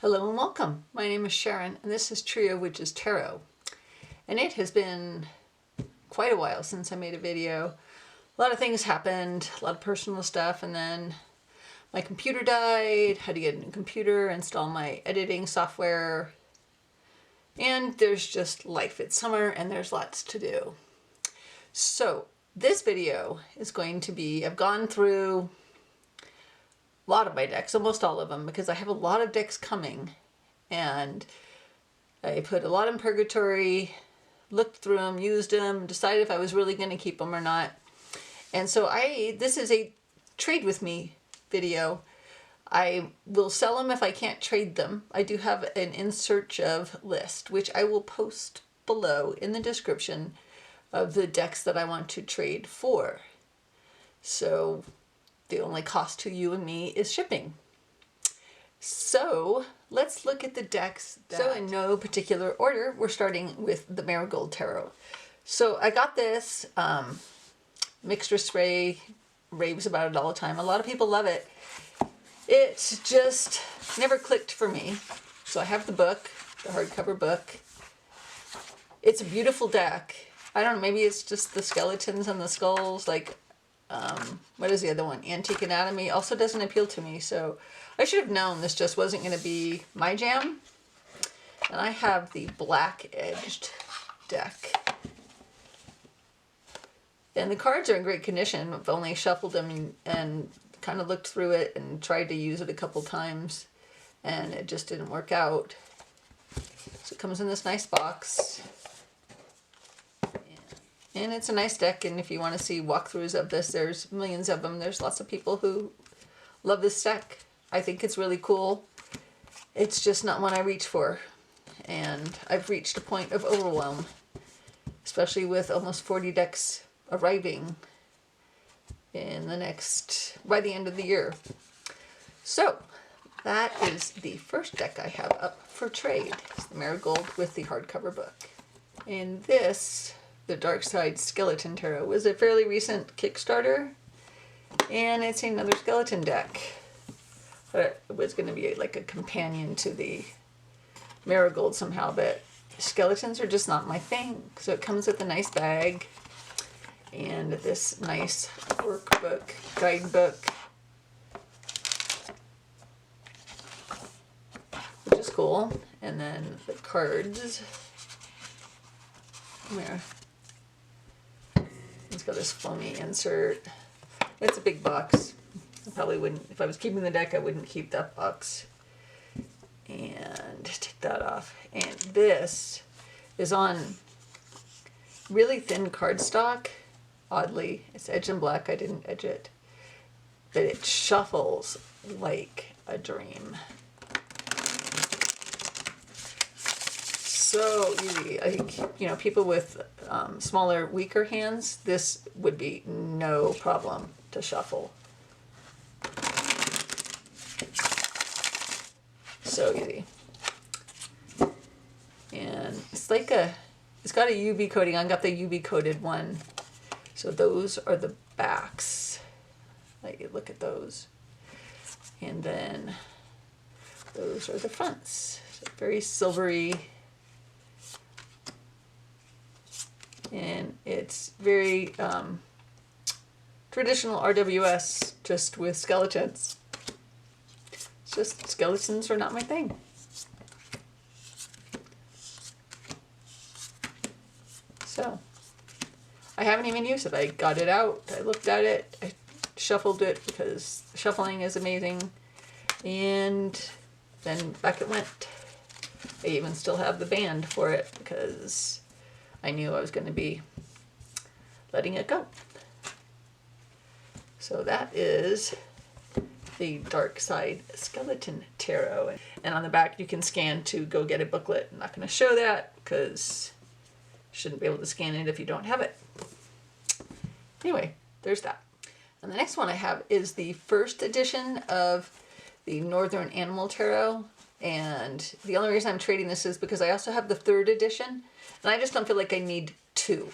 Hello and welcome. My name is Sharon and this is Trio.of.Witches Tarot. And it has been quite a while since I made a video. A lot of things happened, a lot of personal stuff, and then my computer died, had to get a new computer, install my editing software, and there's just life. It's summer and there's lots to do. So this video is going to be, I've gone through a lot of my decks, almost all of them, because I have a lot of decks coming, and I put a lot in purgatory, looked through them, used them, decided if I was really going to keep them or not. And so this is a trade with me video. I will sell them if I can't trade them. I do have an in search of list, which I will post below in the description of the decks that I want to trade for. So the only cost to you and me is shipping. So let's look at the decks. So in no particular order, we're starting with the Marigold Tarot. So I got this mixture ray, raves about it all the time. A lot of people love it. It just never clicked for me. So I have the book, the hardcover book. It's a beautiful deck. I don't know, maybe it's just the skeletons and the skulls, like what is the other one? Antique Anatomy also doesn't appeal to me, so I should have known this just wasn't going to be my jam. And I have the black edged deck. And the cards are in great condition. I've only shuffled them and kind of looked through it and tried to use it a couple times, and it just didn't work out. So it comes in this nice box. And it's a nice deck, and if you want to see walkthroughs of this, there's millions of them. There's lots of people who love this deck. I think it's really cool. It's just not one I reach for. And I've reached a point of overwhelm, especially with almost 40 decks arriving in by the end of the year. So that is the first deck I have up for trade. It's the Marigold with the hardcover book. And this, the Darkside Skeleton Tarot, was a fairly recent Kickstarter, and it's another skeleton deck. But it was going to be like a companion to the Marigold somehow, but skeletons are just not my thing. So it comes with a nice bag and this nice workbook, guidebook, which is cool. And then the cards. Where? It's got this foamy insert. It's a big box. I probably wouldn't, if I was keeping the deck, I wouldn't keep that box. And take that off. And this is on really thin cardstock. Oddly, it's edged in black. I didn't edge it. But it shuffles like a dream. So easy. I think, you know, people with smaller, weaker hands, this would be no problem to shuffle. So easy. And it's like it's got a UV coating. I got the UV coated one. So those are the backs. Like, look at those. And then those are the fronts. So very silvery. And it's very traditional RWS, just with skeletons. It's just skeletons are not my thing. So I haven't even used it. I got it out, I looked at it, I shuffled it because shuffling is amazing, and then back it went. I even still have the band for it because I knew I was going to be letting it go. So that is the Darkside Skeleton Tarot. And on the back you can scan to go get a booklet. I'm not going to show that because you shouldn't be able to scan it if you don't have it. Anyway, there's that. And the next one I have is the first edition of the Northern Animal Tarot. And the only reason I'm trading this is because I also have the third edition, and I just don't feel like I need two.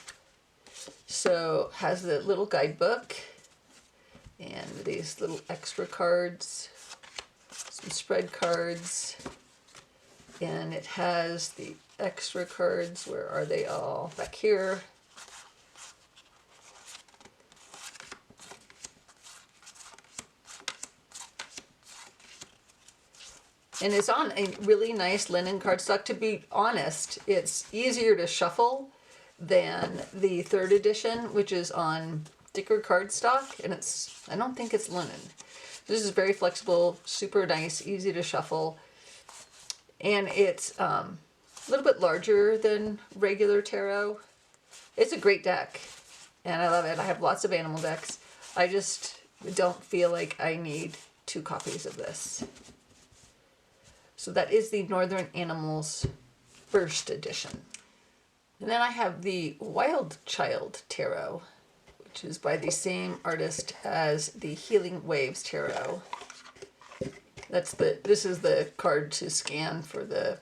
So it has the little guidebook and these little extra cards, some spread cards, And it has the extra cards. Where are they all? Back here. And it's on a really nice linen cardstock. To be honest, it's easier to shuffle than the 3rd edition, which is on thicker cardstock, and I don't think it's linen. This is very flexible, super nice, easy to shuffle, and it's a little bit larger than regular tarot. It's a great deck, and I love it. I have lots of animal decks. I just don't feel like I need 2 copies of this. So that is the Northern Animals 1st edition. And then I have the Wild Child Tarot, which is by the same artist as the Healing Waves Tarot. This is the card to scan for the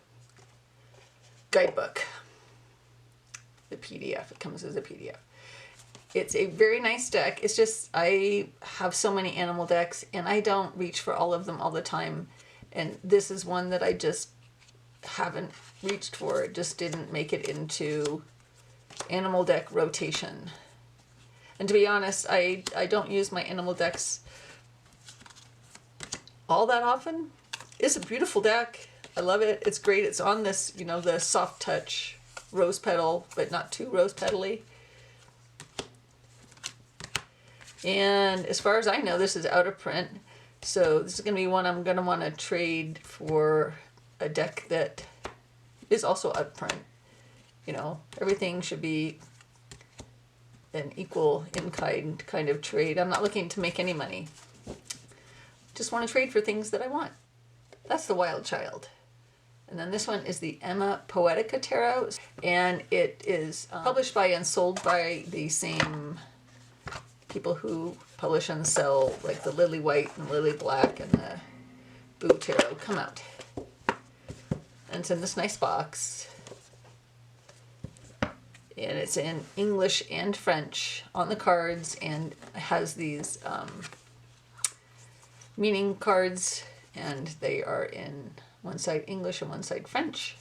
guidebook. The PDF, it comes as a PDF. It's a very nice deck. It's just, I have so many animal decks and I don't reach for all of them all the time. And this is one that I just haven't reached for. It just didn't make it into animal deck rotation. And to be honest, I don't use my animal decks all that often. It's a beautiful deck. I love it. It's great. It's on this, you know, the soft touch rose petal, but not too rose petally. And as far as I know, this is out of print. So this is going to be one I'm going to want to trade for a deck that is also out of print. You know, everything should be an equal in-kind of trade. I'm not looking to make any money. Just want to trade for things that I want. That's the Wild Child. And then this one is the Ema Poetica Tarot. And it is published by and sold by the same people who publish and sell like the Lily White and Lily Black and the Boo Tarot come out. And it's in this nice box. And it's in English and French on the cards, and it has these meaning cards, and they are in one side English and one side French.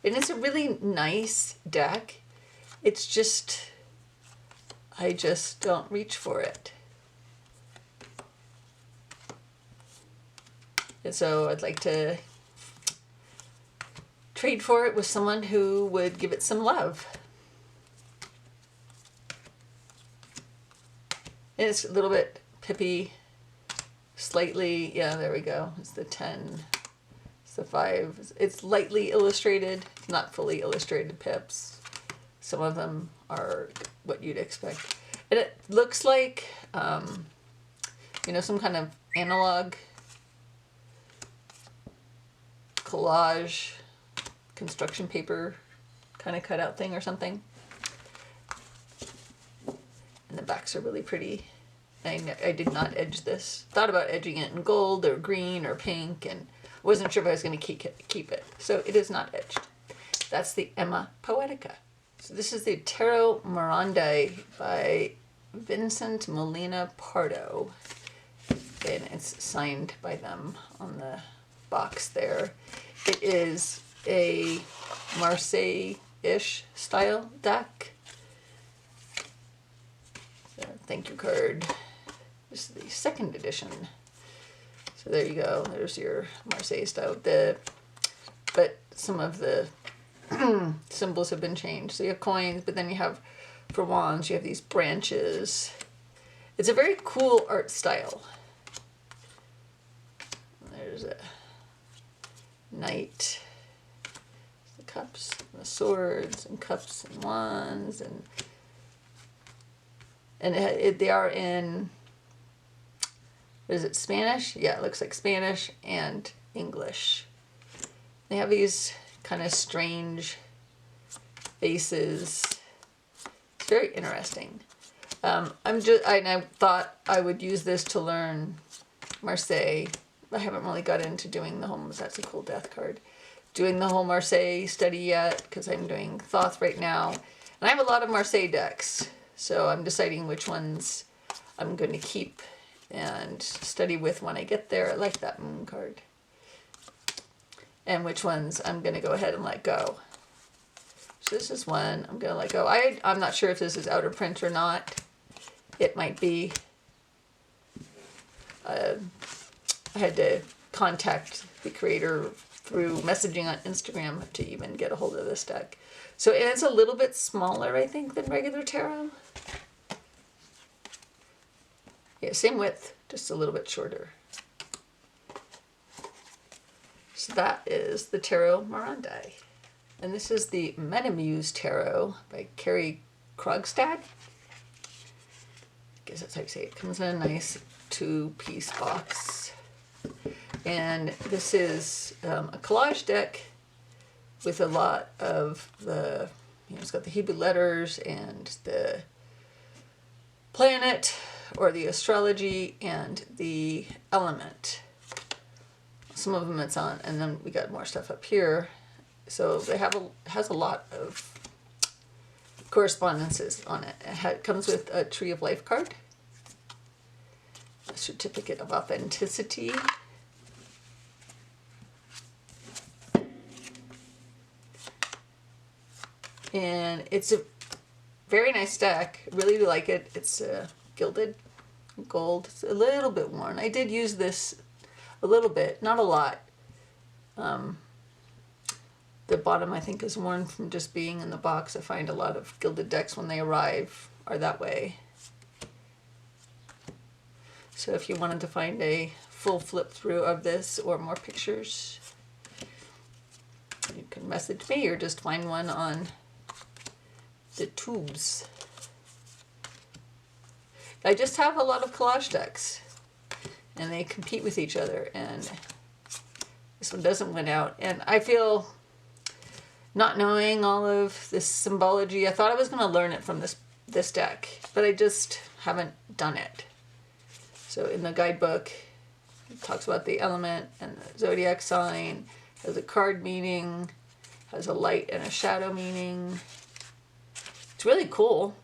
And it's a really nice deck. It's just, I just don't reach for it. And so I'd like to trade for it with someone who would give it some love. And it's a little bit pippy, slightly, yeah, there we go. It's the 10, it's the 5. It's lightly illustrated, not fully illustrated pips. Some of them are what you'd expect. And it looks like, you know, some kind of analog collage construction paper kind of cutout thing or something. And the backs are really pretty. I did not edge this. Thought about edging it in gold or green or pink, and wasn't sure if I was going to keep it. So it is not edged. That's the Ema Poetica. So this is the Tarot Morandi by Vincent Molina Pardo. And it's signed by them on the box there. It is a Marseille-ish style deck. So, thank you card. This is the 2nd edition. So there you go. There's your Marseille style. But some of the symbols have been changed. So you have coins, but then you have, for wands, you have these branches. It's a very cool art style. There's a knight, the cups, and the swords, and cups and wands, and they are in, what is it, Spanish? Yeah, it looks like Spanish and English. They have these kind of strange faces. It's very interesting. I thought I would use this to learn Marseille. I haven't really got into doing the whole, that's a cool death card, doing the whole Marseille study yet, because I'm doing Thoth right now. And I have a lot of Marseille decks, so I'm deciding which ones I'm going to keep and study with when I get there. I like that moon card. and which ones I'm going to go ahead and let go. So this is one I'm going to let go. I'm not sure if this is out of print or not. It might be. I had to contact the creator through messaging on Instagram to even get a hold of this deck. So and it's a little bit smaller, I think, than regular tarot. Yeah, same width, just a little bit shorter. So that is the Tarot Morandi. And this is the Muse Tarot by Carrie Krogstad. I guess that's how you say it. It comes in a nice 2-piece box. And this is a collage deck with a lot of the, it's got the Hebrew letters and the planet or the astrology and the element. Some of them it's on, and then we got more stuff up here. So they has a lot of correspondences on it. It comes with a Tree of Life card, a certificate of authenticity, and it's a very nice deck. Really like it. It's gilded gold. It's a little bit worn. I did use this a little bit, not a lot. The bottom, I think, is worn from just being in the box. I find a lot of gilded decks when they arrive are that way. So if you wanted to find a full flip through of this or more pictures, you can message me or just find one on the tubes. I just have a lot of collage decks and they compete with each other, and this one doesn't win out. And I feel, not knowing all of this symbology, I thought I was going to learn it from this deck, but I just haven't done it. So in the guidebook, it talks about the element and the zodiac sign, has a card meaning, has a light and a shadow meaning. It's really cool.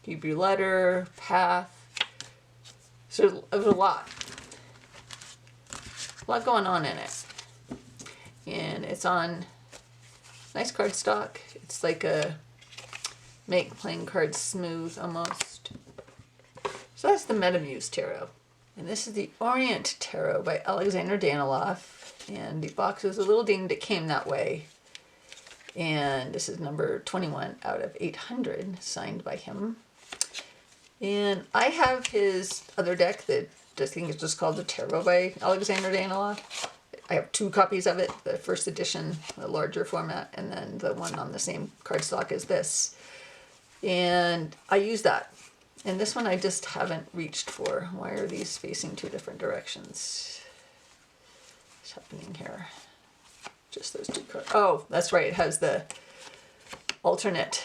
Hebrew letter, path. So there's a lot going on in it. And it's on nice cardstock. It's like a make playing cards smooth almost. So that's the Muse Tarot. And this is the Orient Tarot by Alexander Daniloff. And the box is a little dinged. It came that way. And this is number 21 out of 800, signed by him. And I have his other deck that I think is just called the Tarot by Alexander Daniloff. I have 2 copies of it, the first edition, the larger format, and then the one on the same cardstock as this. And I use that. And this one I just haven't reached for. Why are these facing 2 different directions? What's happening here? Just those 2 cards. Oh, that's right. It has the alternate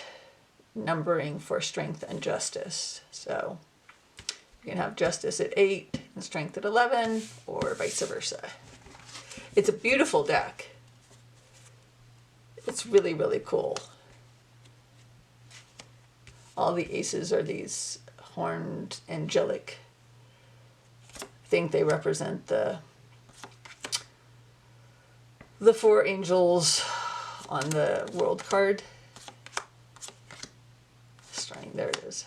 numbering for strength and justice. So you can have justice at 8 and strength at 11, or vice versa. It's a beautiful deck. It's really, really cool. All the aces are these horned angelic. I think they represent the 4 angels on the world card. There it is.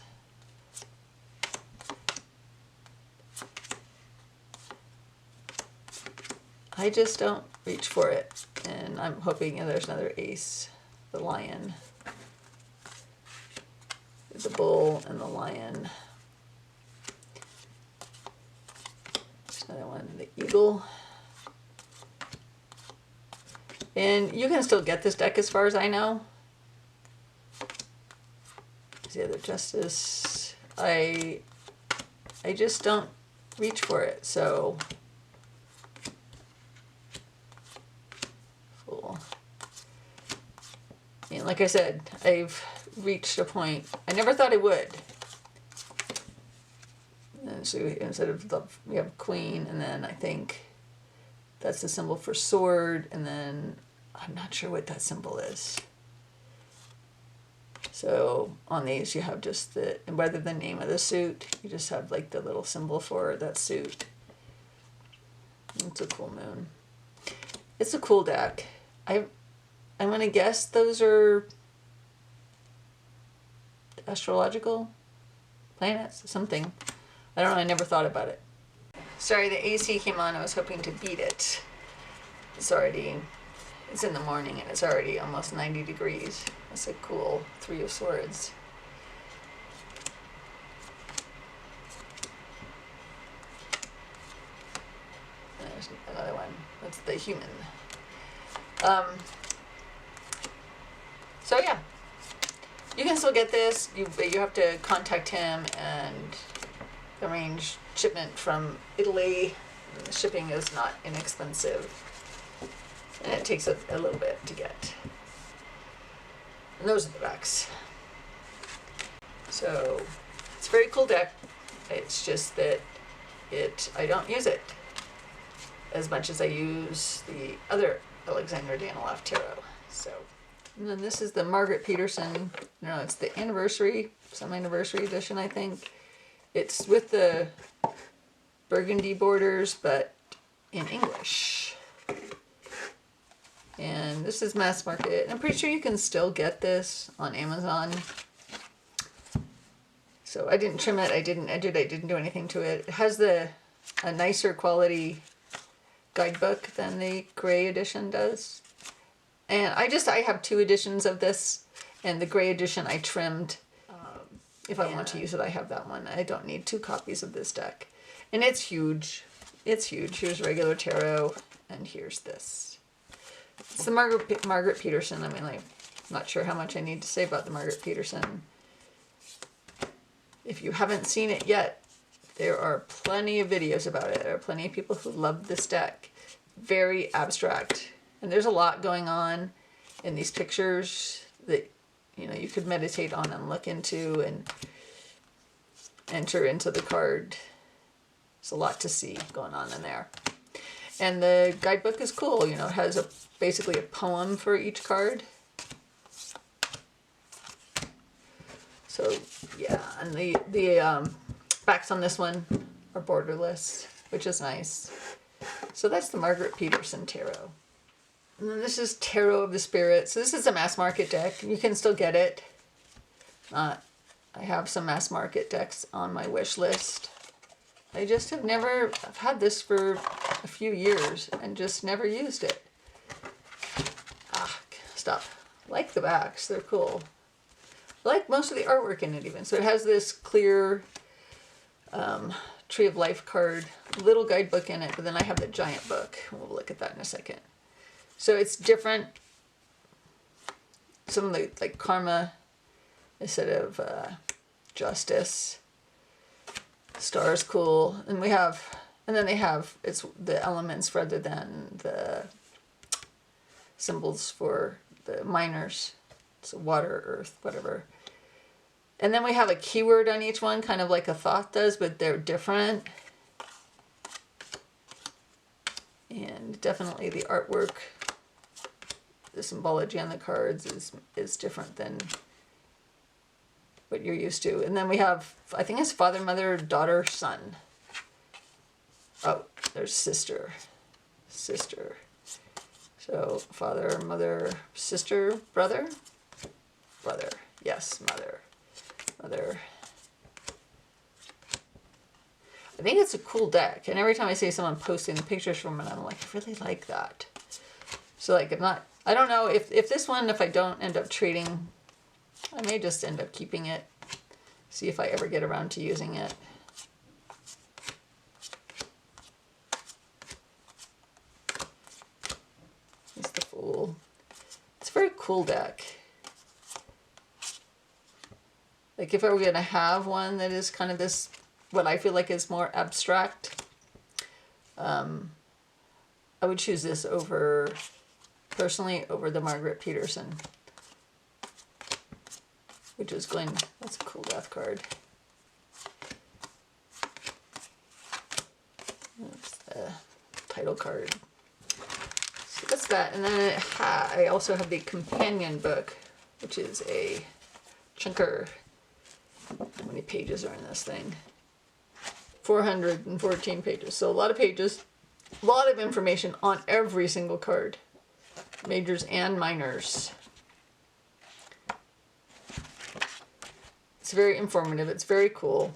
I just don't reach for it, and I'm hoping there's another ace, the lion, the bull, and the lion. There's another one, the eagle. And you can still get this deck as far as I know. The other justice, I just don't reach for it. So cool. And like I said, I've reached a point I never thought I would. And so instead of we have queen, and then I think that's the symbol for sword, and then I'm not sure what that symbol is. So on these you have just the, rather than the name of the suit, you just have like the little symbol for that suit. It's a cool moon. It's a cool deck. I'm gonna guess those are astrological planets, something. I don't know, I never thought about it. Sorry, the AC came on, I was hoping to beat it. It's in the morning and it's already almost 90 degrees. That's a cool Three of Swords. There's another one. That's the human. So yeah, you can still get this. But you have to contact him and arrange shipment from Italy. The shipping is not inexpensive, and it takes a little bit to get. And those are the backs. So it's a very cool deck. It's just that I don't use it as much as I use the other Alexander Daniloff Tarot. So, and then this is the Margarete Petersen. No, it's the some anniversary edition, I think. It's with the burgundy borders, but in English. And this is mass market. I'm pretty sure you can still get this on Amazon. So I didn't trim it, I didn't edge it, I didn't do anything to it. It has a nicer quality guidebook than the gray edition does. And I have 2 editions of this, and the gray edition I trimmed. If I want to use it, I have that one. I don't need 2 copies of this deck. And it's huge. It's huge. Here's regular tarot, and here's this. It's the Margarete Petersen. I mean, I'm not sure how much I need to say about the Margarete Petersen. If you haven't seen it yet, there are plenty of videos about it. There are plenty of people who love this deck. Very abstract. And there's a lot going on in these pictures that, you know, you could meditate on and look into and enter into the card. There's a lot to see going on in there. And the guidebook is cool. You know, it has basically a poem for each card. So yeah, and the backs on this one are borderless, which is nice. So that's the Margarete Petersen Tarot. And then this is Tarot of the Spirit. So this is a mass market deck. You can still get it. I have some mass market decks on my wish list. I just have never, I've had this for a few years and just never used it. Stop. I like the backs, they're cool. I like most of the artwork in it even. So it has this clear Tree of Life card, little guidebook in it, but then I have the giant book. We'll look at that in a second. So it's different. Some of the, like karma instead of justice. Star's cool. And then they have, it's the elements rather than the symbols for the minors. So water, earth, whatever. And then we have a keyword on each one, kind of like a thought does, but they're different. And definitely the artwork, the symbology on the cards is different than what you're used to. And then we have, I think it's father, mother, daughter, son. Oh, there's sister. So father, mother, sister, brother. Yes, mother. I think it's a cool deck, and every time I see someone posting the pictures from it, I'm like, I really like that. So like, I don't know if this one, if I don't end up trading, I may just end up keeping it. See if I ever get around to using it. It's the Fool. It's a very cool deck. Like if I were going to have one that is kind of this, what I feel like is more abstract, I would choose this personally over the Margarete Petersen. Which is going, that's a cool death card. That's the title card. So that's that. And then I also have the companion book, which is a chunker. How many pages are in this thing? 414 pages. So a lot of pages. A lot of information on every single card, majors and minors. It's very informative. It's very cool.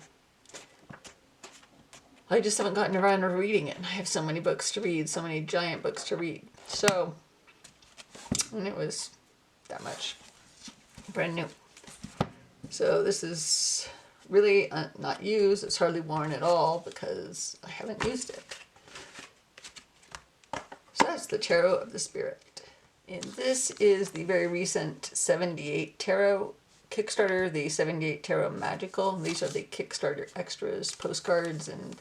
I just haven't gotten around to reading it. I have so many books to read, so many giant books to read. So, and it was that much. Brand new. So this is really not used. It's hardly worn at all because I haven't used it. So that's the Tarot of the Spirit. And this is the very recent 78 Tarot Kickstarter, the 78 Tarot Magical. These are the Kickstarter extras, postcards and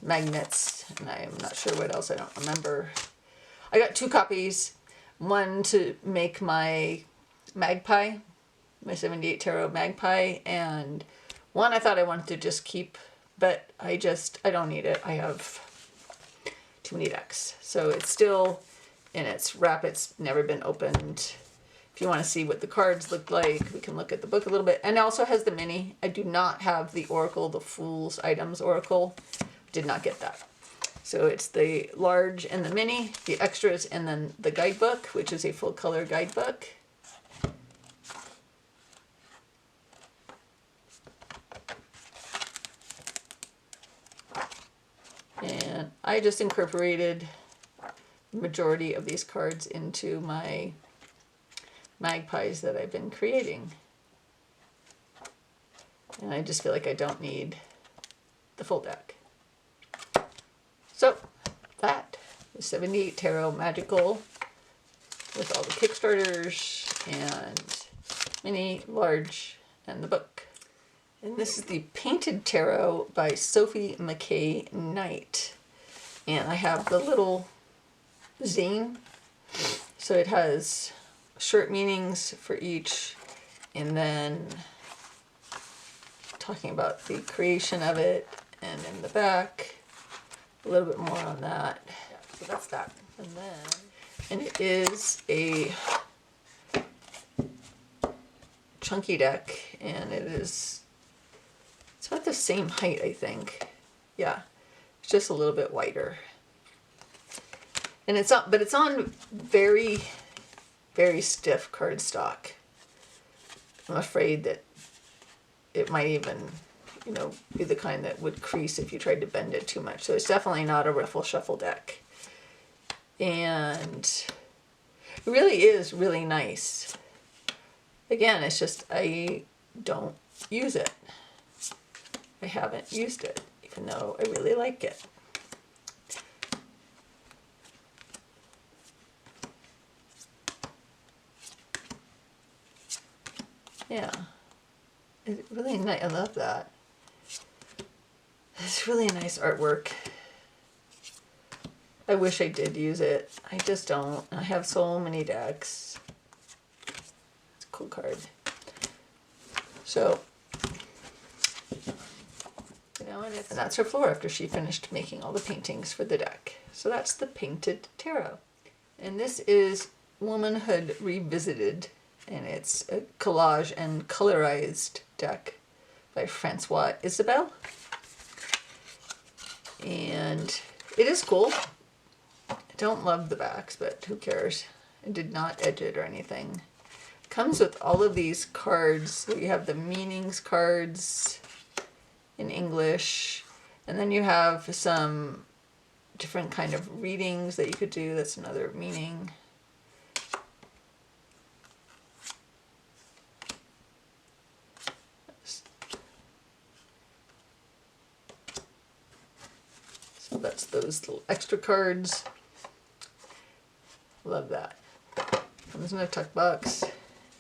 magnets, and I'm not sure what else, I don't remember. I got 2 copies, one to make my magpie, my 78 Tarot magpie, and one I thought I wanted to just keep, but I don't need it. I have too many decks. So it's still in its wrap. It's never been opened. If you want to see what the cards look like, we can look at the book a little bit. And it also has the mini. I do not have the Oracle, the Fool's Items Oracle. Did not get that. So it's the large and the mini, the extras, and then the guidebook, which is a full color guidebook. And I just incorporated the majority of these cards into my magpies that I've been creating. And I just feel like I don't need the full deck. So that is 78 Tarot Magical with all the Kickstarters and mini, large, and the book. And this is the Painted Tarot by Sophie McKay Knight. And I have the little zine. So it has short meanings for each, and then talking about the creation of it, and in the back, a little bit more on that. Yeah, so that's that. And it is a chunky deck, and it's about the same height, I think. Yeah, it's just a little bit wider. And it's on very, very stiff cardstock. I'm afraid that it might even, be the kind that would crease if you tried to bend it too much. So it's definitely not a ruffle shuffle deck. And it really is really nice. Again, it's just I don't use it. I haven't used it, even though I really like it. Yeah, it's really nice. I love that. It's really nice artwork. I wish I did use it. I just don't. I have so many decks. It's a cool card. So, and that's her floor after she finished making all the paintings for the deck. So that's the Painted Tarot. And this is Womanhood Revisited. And it's a collage and colorized deck by Francois Isabelle. And it is cool. I don't love the backs, but who cares? I did not edge it or anything. It comes with all of these cards. So you have the meanings cards in English. And then you have some different kind of readings that you could do. That's another meaning. That's those little extra cards. Love that. Comes in a tuck box,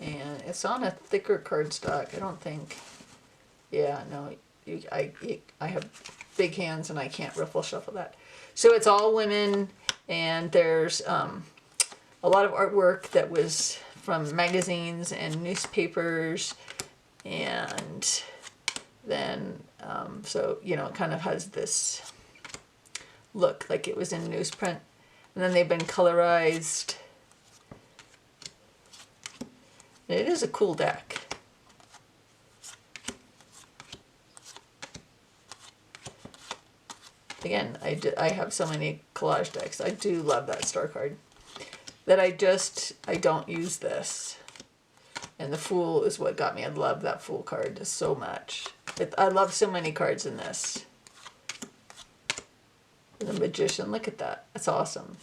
and it's on a thicker cardstock. I don't think. Yeah, no. I have big hands, and I can't ruffle shuffle that. So it's all women, and there's a lot of artwork that was from magazines and newspapers, and then so it kind of has this look like it was in newsprint, and then they've been colorized. And it is a cool deck. Again, I have so many collage decks. I do love that star card. That I don't use this. And the Fool is what got me. I love that Fool card so much. I love so many cards in this. And the Magician, look at that. That's awesome.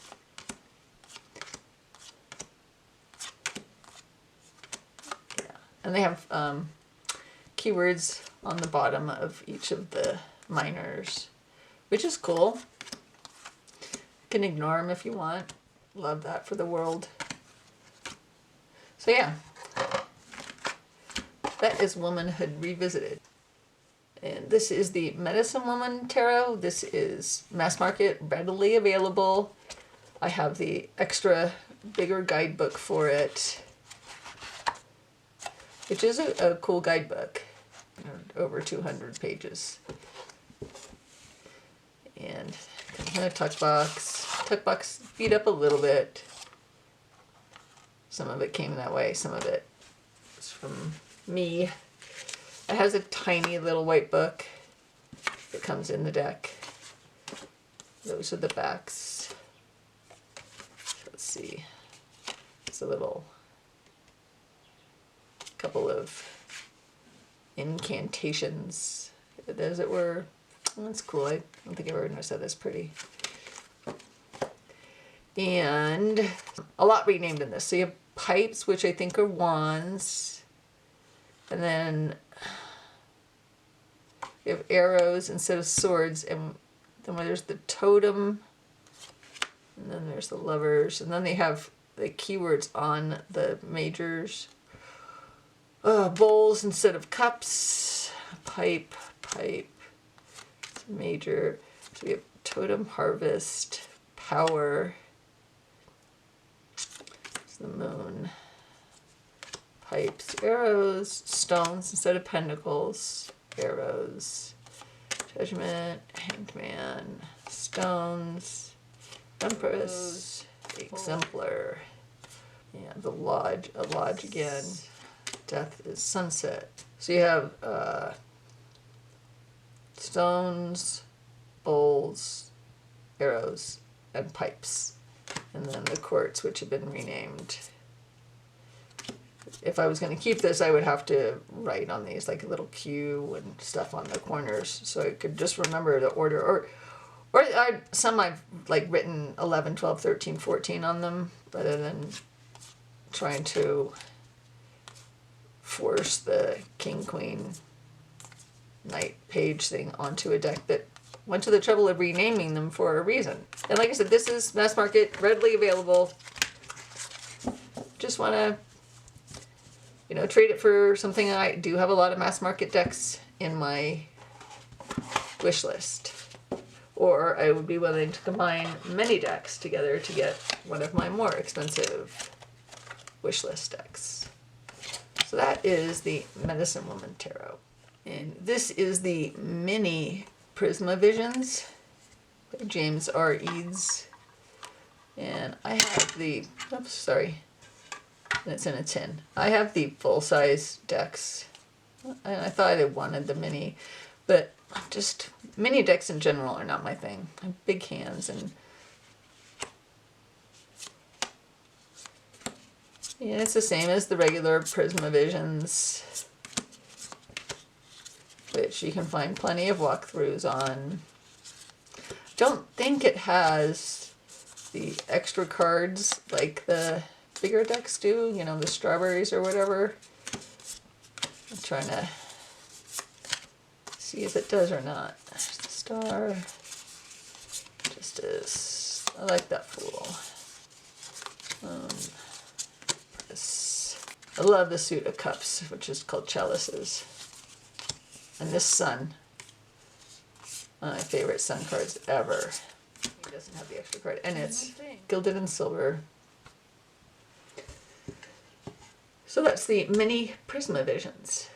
Yeah. And they have keywords on the bottom of each of the minors, which is cool. You can ignore them if you want. Love that for the world. So yeah, that is Womanhood Revisited. And this is the Medicine Woman Tarot. This is mass market, readily available. I have the extra bigger guidebook for it, which is a cool guidebook. Over 200 pages. And kind of tuck box. Tuck box beat up a little bit. Some of it came that way. Some of it was from me. It has a tiny little white book that comes in the deck. Those are the backs. Let's see. It's a little couple of incantations, as it were. Well, that's cool. I don't think I've ever noticed that. That's pretty. And a lot renamed in this. So you have pipes, which I think are wands. And then you have arrows instead of swords. And then there's the totem. And then there's the lovers. And then they have the keywords on the majors. Bowls instead of cups. Pipe, major. So we have totem, harvest, power. It's the moon. Pipes, arrows, stones instead of pentacles. Arrows, judgment, hanged man, stones, empress, exemplar. Yeah, the lodge, a lodge again. Death is sunset. So you have stones, bowls, arrows, and pipes. And then the courts, which have been renamed. If I was going to keep this, I would have to write on these like a little Q and stuff on the corners so I could just remember the order. Or some I've like written 11, 12, 13, 14 on them rather than trying to force the king, queen, knight, page thing onto a deck that went to the trouble of renaming them for a reason. And like I said, this is mass market, readily available. Just want to, trade it for something. I do have a lot of mass market decks in my wish list. Or I would be willing to combine many decks together to get one of my more expensive wish list decks. So that is the Medicine Woman Tarot. And this is the mini Prisma Visions by James R. Eads. And I have the, oops, sorry, and it's in a tin. I have the full-size decks. And I thought I wanted the mini, but just mini decks in general are not my thing. I have big hands and yeah, it's the same as the regular Prisma Visions, which you can find plenty of walkthroughs on. Don't think it has the extra cards like the bigger decks do, the strawberries or whatever. I'm trying to see if it does or not. There's the star. Just as I like that Fool. I love the suit of cups, which is called chalices. And this sun, one of my favorite sun cards ever. It doesn't have the extra card, and it's gilded in silver. So that's the mini Prisma Visions.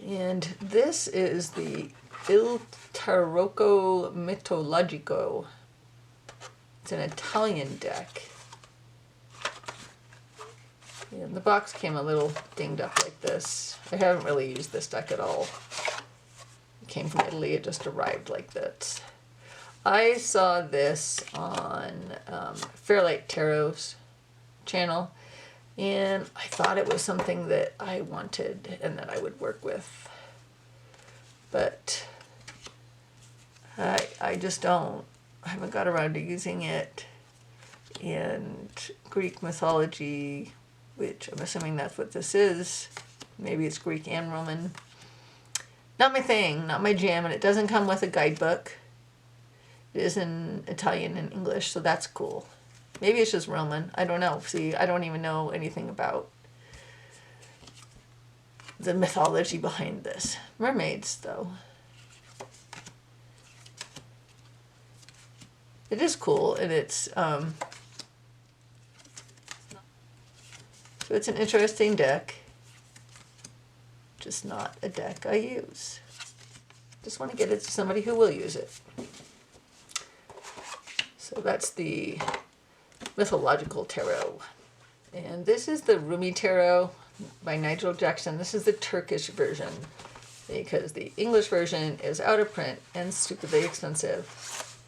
And this is the Tarocco Mitologico. It's an Italian deck. And the box came a little dinged up like this. I haven't really used this deck at all. It came from Italy, it just arrived like that. I saw this on Fairlight Tarot's channel, and I thought it was something that I wanted and that I would work with. But I just don't. I haven't got around to using it. And Greek mythology, which I'm assuming that's what this is. Maybe it's Greek and Roman. Not my thing, not my jam, and it doesn't come with a guidebook. It is in Italian and English, so that's cool. Maybe it's just Roman. I don't know. See, I don't even know anything about the mythology behind this. Mermaids, though. It is cool, and it's so it's an interesting deck. Just not a deck I use. Just want to get it to somebody who will use it. So that's the Mythological Tarot. And this is the Rumi Tarot by Nigel Jackson. This is the Turkish version, because the English version is out of print and stupidly expensive.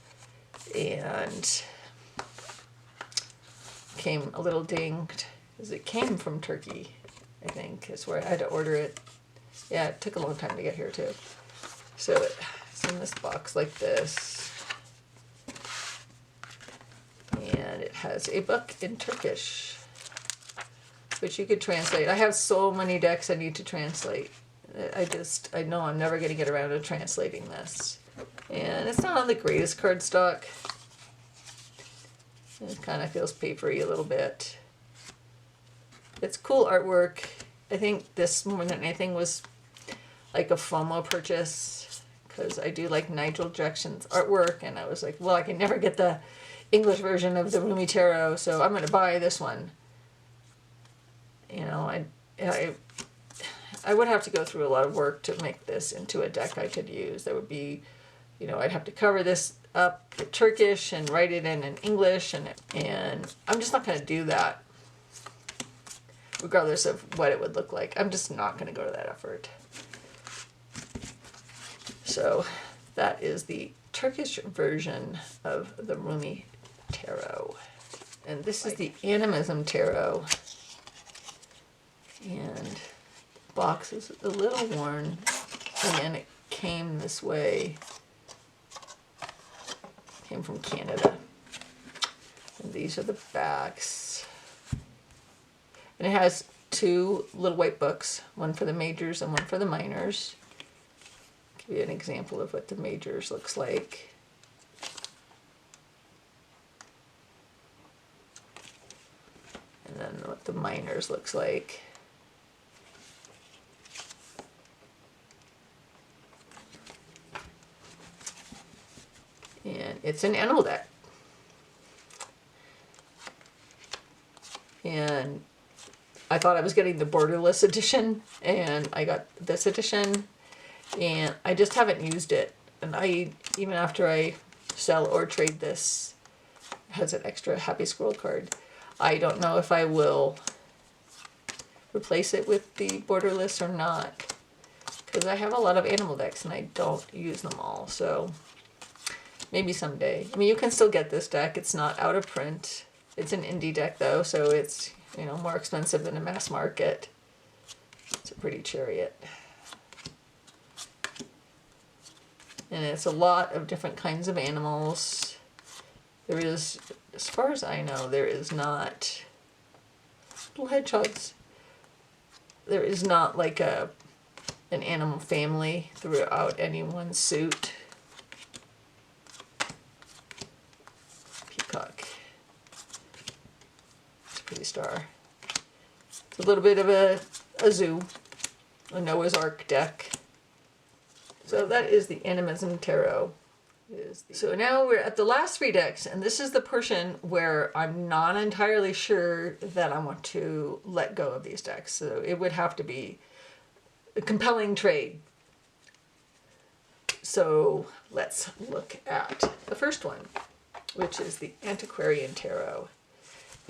And came a little dinged, because it came from Turkey, I think, is where I had to order it. Yeah, it took a long time to get here too. So it's in this box like this. And it has a book in Turkish, which you could translate. I have so many decks I need to translate. I know I'm never going to get around to translating this. And it's not on the greatest cardstock. It kind of feels papery a little bit. It's cool artwork. I think this more than anything was like a FOMO purchase, because I do like Nigel Jackson's artwork, and I was like, well, I can never get the English version of the Rumi Tarot, so I'm going to buy this one. You know, I would have to go through a lot of work to make this into a deck I could use. That would be, you know, I'd have to cover this up in Turkish and write it in English, and I'm just not going to do that, regardless of what it would look like. I'm just not going to go to that effort. So that is the Turkish version of the Rumi Tarot. And this is the Animism Tarot. And the box is a little worn. Again, it came this way. Came from Canada. And these are the backs. And it has two little white books, one for the majors and one for the minors. Give you an example of what the majors looks like. And then what the minors looks like. And it's an animal deck. And I thought I was getting the borderless edition, and I got this edition, and I just haven't used it. And even after I sell or trade this, it has an extra Happy Squirrel card. I don't know if I will replace it with the borderless or not, because I have a lot of animal decks and I don't use them all, so maybe someday. I mean, you can still get this deck. It's not out of print. It's an indie deck though, so it's, you know, more expensive than a mass market. It's a pretty chariot. And it's a lot of different kinds of animals. There is, as far as I know, there is not little hedgehogs. There is not like an animal family throughout any one suit. Peacock. It's a pretty star. It's a little bit of a zoo, a Noah's Ark deck. So that is the Animism Tarot. So now we're at the last three decks, and this is the portion where I'm not entirely sure that I want to let go of these decks. So it would have to be a compelling trade. So let's look at the first one, which is the Antiquarian Tarot.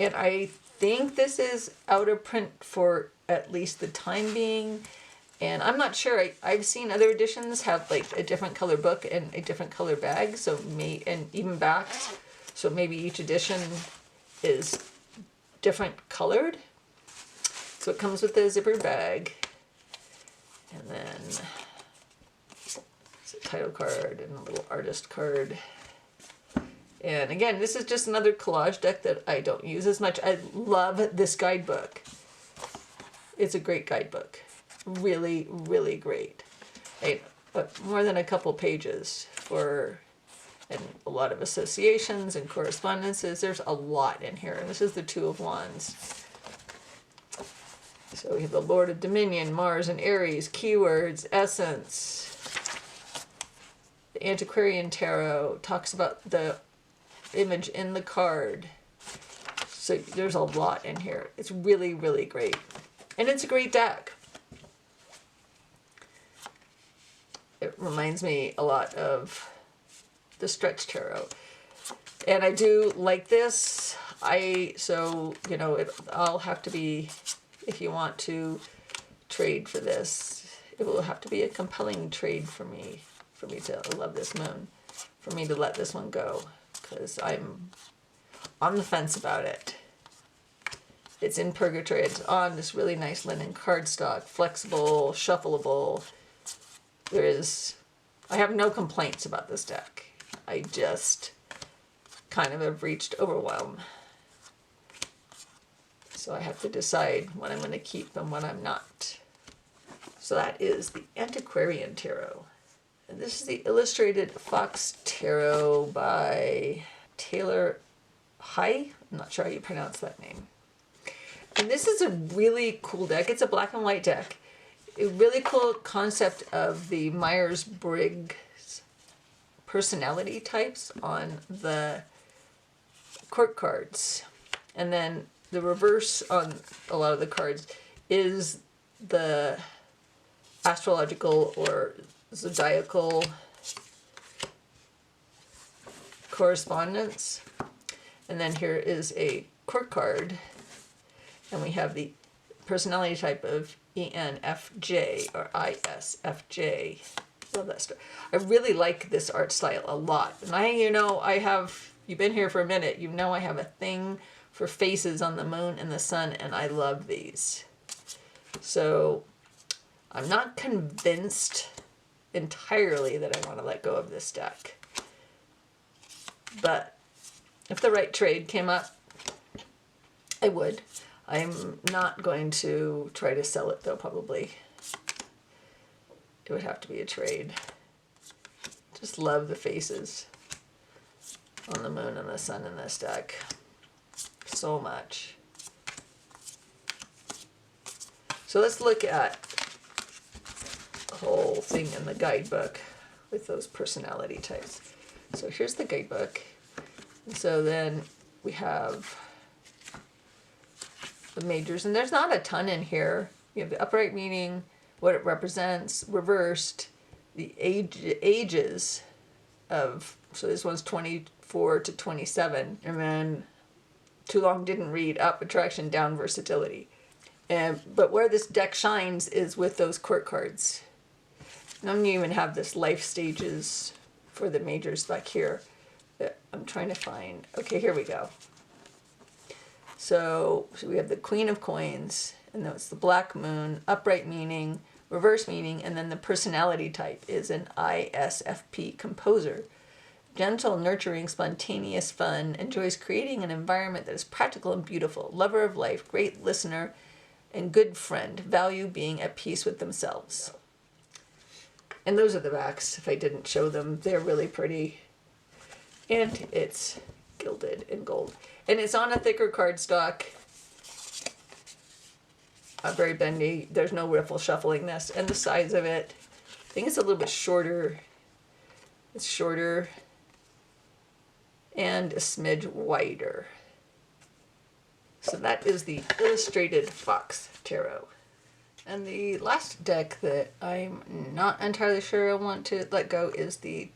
And I think this is out of print for at least the time being. And I'm not sure, I've seen other editions have like a different color book and a different color bag, and even backs. So maybe each edition is different colored. So it comes with a zipper bag. And then it's a title card and a little artist card. And again, this is just another collage deck that I don't use as much. I love this guidebook. It's a great guidebook. Really, really great. More than a couple pages and a lot of associations and correspondences. There's a lot in here. And this is the Two of Wands. So we have the Lord of Dominion, Mars and Aries, keywords, essence. The Antiquarian Tarot talks about the image in the card. So there's a lot in here. It's really, really great. And it's a great deck. It reminds me a lot of the Stretch Tarot. And I do like this. I'll have to be, if you want to trade for this, it will have to be a compelling trade for me to love this moon, for me to let this one go, because I'm on the fence about it. It's in purgatory. It's on this really nice linen cardstock, flexible, shuffleable. I have no complaints about this deck. I just kind of have reached overwhelm. So I have to decide what I'm going to keep and what I'm not. So that is the Antiquarian Tarot. And this is the Illustrated Fox Tarot by Taylor High. I'm not sure how you pronounce that name. And this is a really cool deck. It's a black and white deck. A really cool concept of the Myers-Briggs personality types on the court cards. And then the reverse on a lot of the cards is the astrological or zodiacal correspondence. And then here is a court card. And we have the personality type of ENFJ or ISFJ. Love that stuff. I really like this art style a lot. And you've been here for a minute, I have a thing for faces on the moon and the sun, and I love these. So I'm not convinced entirely that I want to let go of this deck. But if the right trade came up, I would. I'm not going to try to sell it, though, probably. It would have to be a trade. Just love the faces on the moon and the sun in this deck. So much. So let's look at the whole thing in the guidebook with those personality types. So here's the guidebook. And so then we have the majors, and there's not a ton in here. You have the upright meaning, what it represents, reversed, the ages of, so this one's 24 to 27, and then too long didn't read, up, attraction, down, versatility. But where this deck shines is with those court cards. I don't even have this life stages for the majors back here. I'm trying to find, okay, here we go. So we have the Queen of Coins, and that's the Black Moon, upright meaning, reverse meaning, and then the personality type is an ISFP composer. Gentle, nurturing, spontaneous fun, enjoys creating an environment that is practical and beautiful, lover of life, great listener, and good friend, value being at peace with themselves. And those are the backs. If I didn't show them, they're really pretty. And it's gilded in gold. And it's on a thicker cardstock. Very bendy. There's no riffle shuffling this. And the size of it, I think it's a little bit shorter. It's shorter and a smidge wider. So that is the Illustrated Fox Tarot. And the last deck that I'm not entirely sure I want to let go is the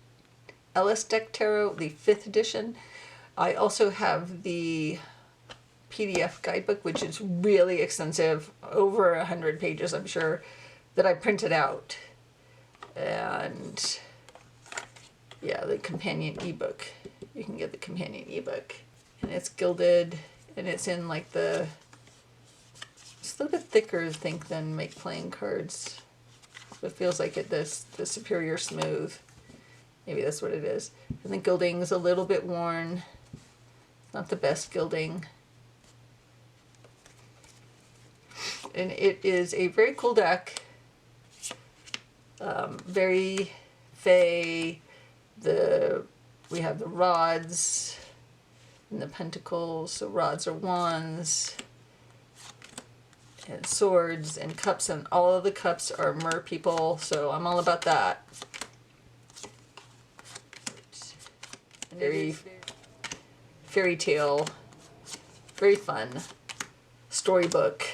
Ellis Deck Tarot, the 5th edition. I also have the PDF guidebook, which is really extensive, over 100 pages, I'm sure. that I printed out. And yeah, the companion ebook. You can get the companion ebook. And it's gilded, and it's in like the... It's a little bit thicker, I think, than Make Playing cards. It feels like the Superior Smooth. Maybe that's what it is. And the gilding is a little bit worn. Not the best gilding. And it is a very cool deck. Very fey. We have the rods and the pentacles. So rods are wands. And swords and cups, and all of the cups are mer people, so I'm all about that. Very fairy tale, very fun, storybook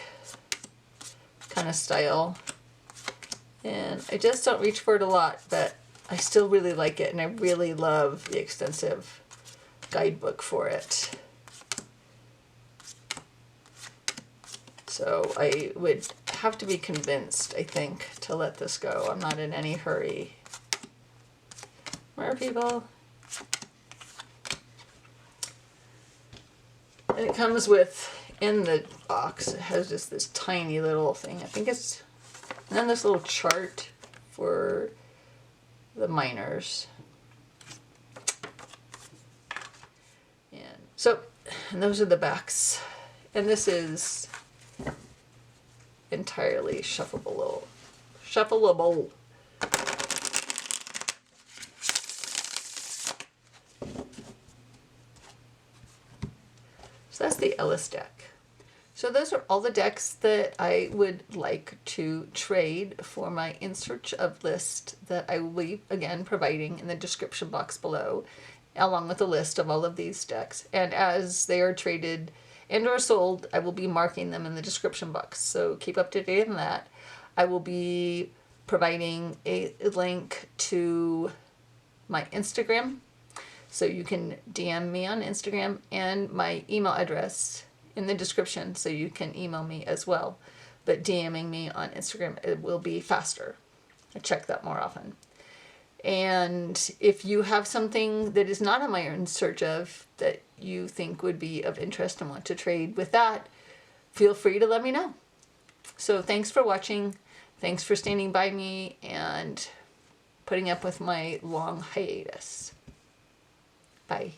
kind of style. And I just don't reach for it a lot, but I still really like it, and I really love the extensive guidebook for it. So I would have to be convinced, I think, to let this go. I'm not in any hurry. More people. And it comes with, in the box, it has just this tiny little thing. I think it's, and then this little chart for the minors. And those are the backs. And this is entirely shuffleable. Shuffleable. So that's the Ellis deck. So those are all the decks that I would like to trade for my In Search Of list that I will be, again, providing in the description box below, along with a list of all of these decks. And as they are traded and or sold, I will be marking them in the description box. So keep up to date on that. I will be providing a link to my Instagram. So you can DM me on Instagram, and my email address in the description, so you can email me as well. But DMing me on Instagram, it will be faster. I check that more often. And if you have something that is not on my In Search Of that you think would be of interest and want to trade with that, feel free to let me know. So thanks for watching. Thanks for standing by me and putting up with my long hiatus. Bye.